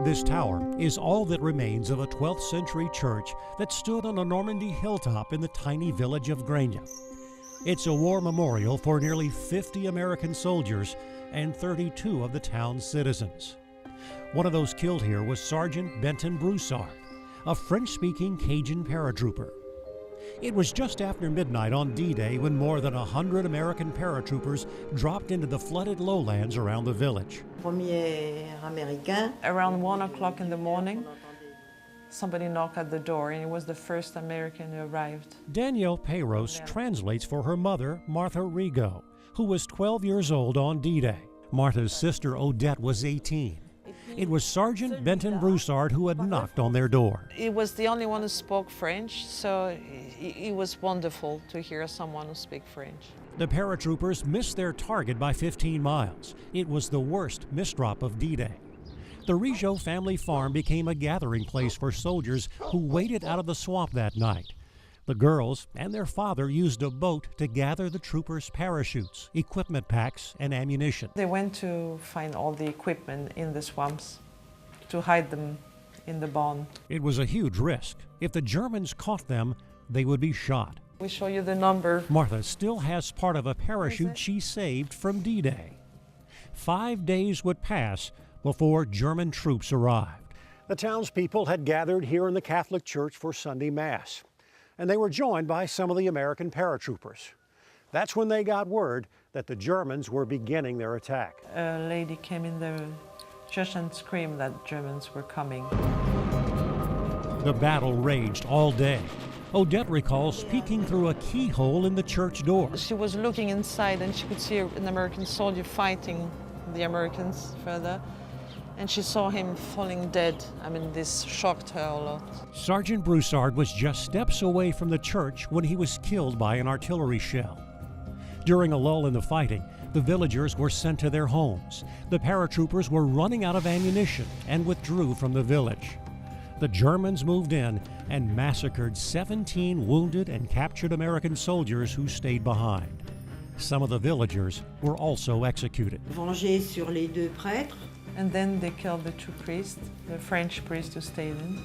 This tower is all that remains of a 12th century church that stood on a Normandy hilltop in the tiny village of Grania. It's a war memorial for nearly 50 American soldiers and 32 of the town's citizens. One of those killed here was Sergeant Benton Broussard, a French-speaking Cajun paratrooper. It was just after midnight on D-Day when more than 100 American paratroopers dropped into the flooded lowlands around the village. Around 1 o'clock in the morning, somebody knocked at the door, and it was the first American who arrived. Danielle Payros translates for her mother, Martha Rigo, who was 12 years old on D-Day. Martha's sister, Odette, was 18. It was Sergeant Benton Broussard who had knocked on their door. He was the only one who spoke French, so it was wonderful to hear someone who speaks French. The paratroopers missed their target by 15 miles. It was the worst misdrop of D-Day. The Rigo family farm became a gathering place for soldiers who waited out of the swamp that night. The girls and their father used a boat to gather the troopers' parachutes, equipment packs, and ammunition. They went to find all the equipment in the swamps to hide them in the barn. It was a huge risk. If the Germans caught them, they would be shot. We show you the number. Martha still has part of a parachute she saved from D-Day. 5 days would pass before German troops arrived. The townspeople had gathered here in the Catholic Church for Sunday Mass, and they were joined by some of the American paratroopers. That's when they got word that the Germans were beginning their attack. A lady came in the church and screamed that Germans were coming. The battle raged all day. Odette recalls peeking through a keyhole in the church door. She was looking inside and she could see an American soldier fighting the Americans further. And she saw him falling dead. I mean, this shocked her a lot. Sergeant Broussard was just steps away from the church when he was killed by an artillery shell. During a lull in the fighting, the villagers were sent to their homes. The paratroopers were running out of ammunition and withdrew from the village. The Germans moved in and massacred 17 wounded and captured American soldiers who stayed behind. Some of the villagers were also executed. Venger sur les deux prêtres. And then they killed the two priests, the French priest who stayed in.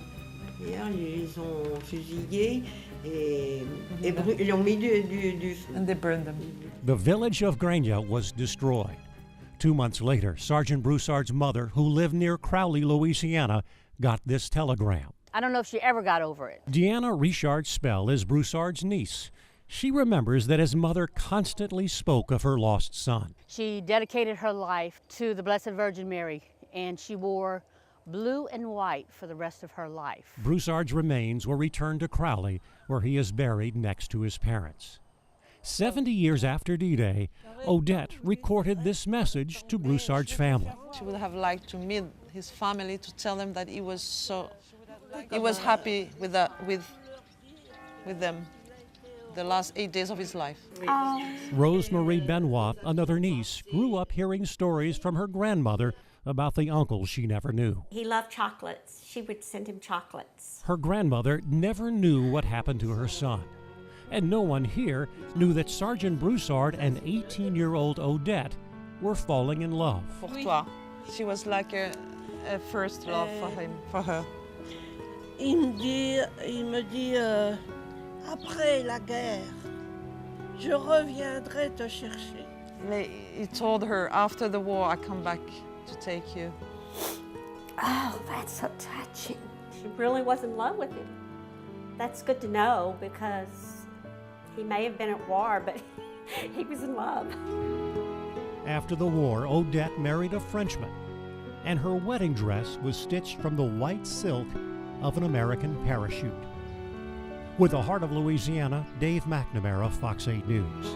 Ils les ont fusillés et ils ont mis du... And they burned them. The village of Grania was destroyed. 2 months later, Sergeant Broussard's mother, who lived near Crowley, Louisiana, got this telegram. I don't know if she ever got over it. Deanna Richard Spell is Broussard's niece. She remembers that his mother constantly spoke of her lost son. She dedicated her life to the Blessed Virgin Mary, and she wore blue and white for the rest of her life. Broussard's remains were returned to Crowley, where he is buried next to his parents. 70 years after D-Day, Odette recorded this message to Broussard's family. She would have liked to meet his family to tell them that he was happy with them the last 8 days of his life. Rosemarie Benoit, another niece, grew up hearing stories from her grandmother about the uncle she never knew. He loved chocolates. She would send him chocolates. Her grandmother never knew what happened to her son. And no one here knew that Sergeant Broussard and 18-year-old Odette were falling in love. Pour toi. She was like a first love for her. Il me dit, après la guerre, je reviendrai te chercher. He told her, after the war, I come back to take you. Oh, that's so touching. She really was in love with him. That's good to know because he may have been at war, but he was in love. After the war, Odette married a Frenchman, and her wedding dress was stitched from the white silk of an American parachute. With the heart of Louisiana, Dave McNamara, Fox 8 News.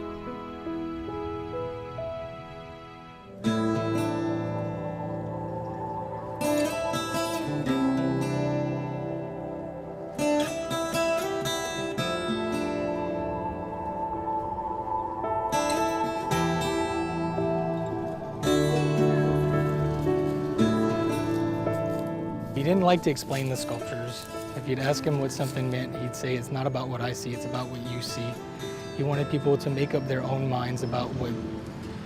He didn't like to explain the sculptures. If you'd ask him what something meant, he'd say, it's not about what I see, it's about what you see. He wanted people to make up their own minds about what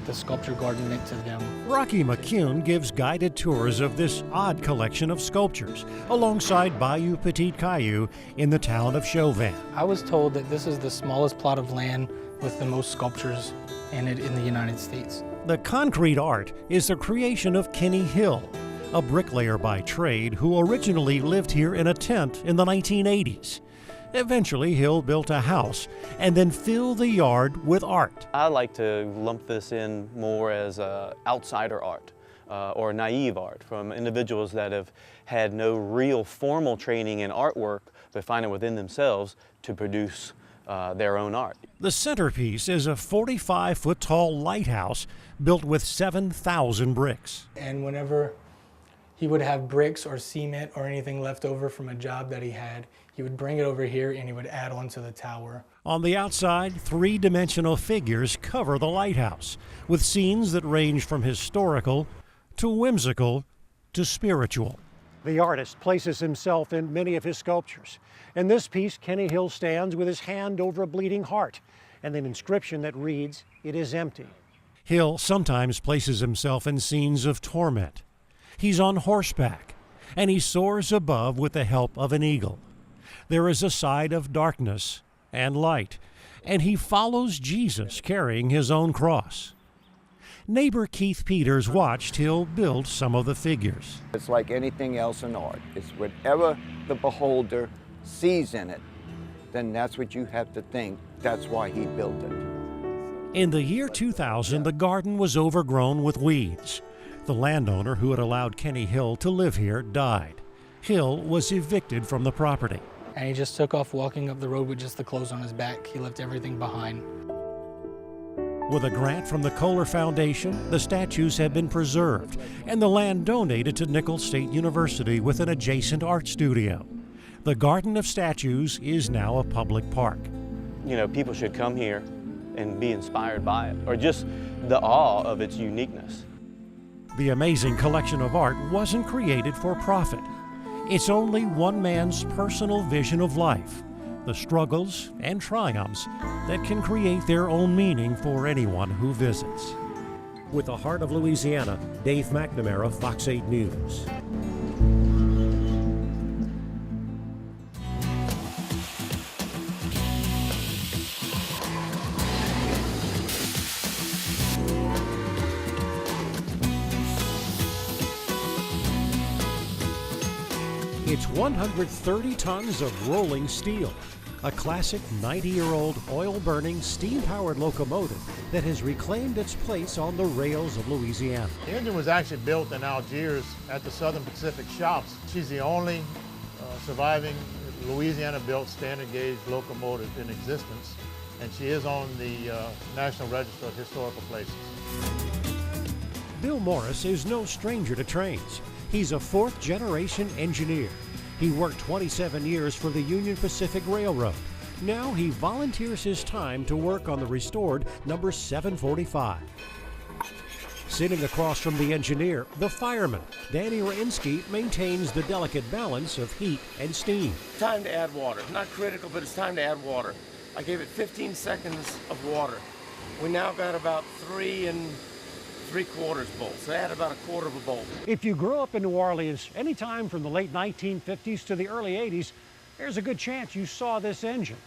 the sculpture garden meant to them. Rocky McCune gives guided tours of this odd collection of sculptures alongside Bayou Petit Caillou in the town of Chauvin. I was told that this is the smallest plot of land with the most sculptures in it in the United States. The concrete art is the creation of Kenny Hill, a bricklayer by trade who originally lived here in a tent in the 1980s. Eventually, Hill built a house and then filled the yard with art. I like to lump this in more as outsider art or naive art from individuals that have had no real formal training in artwork but find it within themselves to produce their own art. The centerpiece is a 45-foot-tall lighthouse built with 7,000 bricks. And whenever he would have bricks or cement or anything left over from a job that he had, he would bring it over here and he would add on to the tower. On the outside, three-dimensional figures cover the lighthouse, with scenes that range from historical to whimsical to spiritual. The artist places himself in many of his sculptures. In this piece, Kenny Hill stands with his hand over a bleeding heart and an inscription that reads, "It is empty." Hill sometimes places himself in scenes of torment. He's on horseback, and he soars above with the help of an eagle. There is a side of darkness and light, and he follows Jesus carrying his own cross. Neighbor Keith Peters watched Hill build some of the figures. It's like anything else in art. It's whatever the beholder sees in it, then that's what you have to think. That's why he built it. In the year 2000, the garden was overgrown with weeds. The landowner who had allowed Kenny Hill to live here died. Hill was evicted from the property. And he just took off walking up the road with just the clothes on his back. He left everything behind. With a grant from the Kohler Foundation, the statues have been preserved and the land donated to Nicholls State University with an adjacent art studio. The Garden of Statues is now a public park. You know, people should come here and be inspired by it, or just the awe of its uniqueness. The amazing collection of art wasn't created for profit. It's only one man's personal vision of life, the struggles and triumphs that can create their own meaning for anyone who visits. With the heart of Louisiana, Dave McNamara, Fox 8 News. It's 130 tons of rolling steel, a classic 90-year-old oil-burning, steam-powered locomotive that has reclaimed its place on the rails of Louisiana. The engine was actually built in Algiers at the Southern Pacific shops. She's the only surviving Louisiana-built standard gauge locomotive in existence, and she is on the National Register of Historical Places. Bill Morris is no stranger to trains. He's a fourth-generation engineer. He worked 27 years for the Union Pacific Railroad. Now he volunteers his time to work on the restored number 745. Sitting across from the engineer, the fireman, Danny Rainsky, maintains the delicate balance of heat and steam. Time to add water. Not critical, but it's time to add water. I gave it 15 seconds of water. We now got about 3 3/4 bolts. So add about 1/4 of a bolt. If you grew up in New Orleans anytime from the late 1950s to the early 80s, there's a good chance you saw this engine.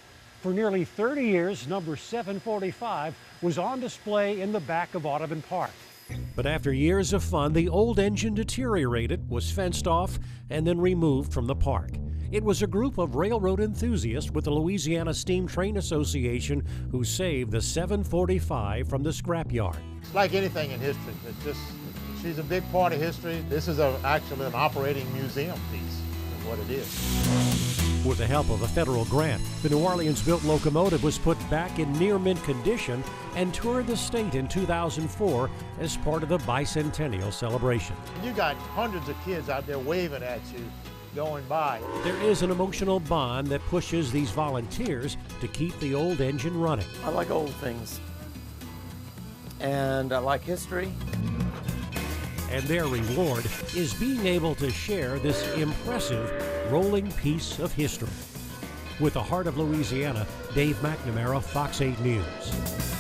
For nearly 30 years, number 745 was on display in the back of Audubon Park. But after years of fun, the old engine deteriorated, was fenced off, and then removed from the park. It was a group of railroad enthusiasts with the Louisiana Steam Train Association who saved the 745 from the scrapyard. It's like anything in history. She's a big part of history. This is actually an operating museum piece, is what it is. With the help of a federal grant, the New Orleans-built locomotive was put back in near-mint condition and toured the state in 2004 as part of the bicentennial celebration. You got hundreds of kids out there waving at you, going by. There is an emotional bond that pushes these volunteers to keep the old engine running. I like old things. And I like history. And their reward is being able to share this impressive rolling piece of history. With the heart of Louisiana, Dave McNamara, Fox 8 News.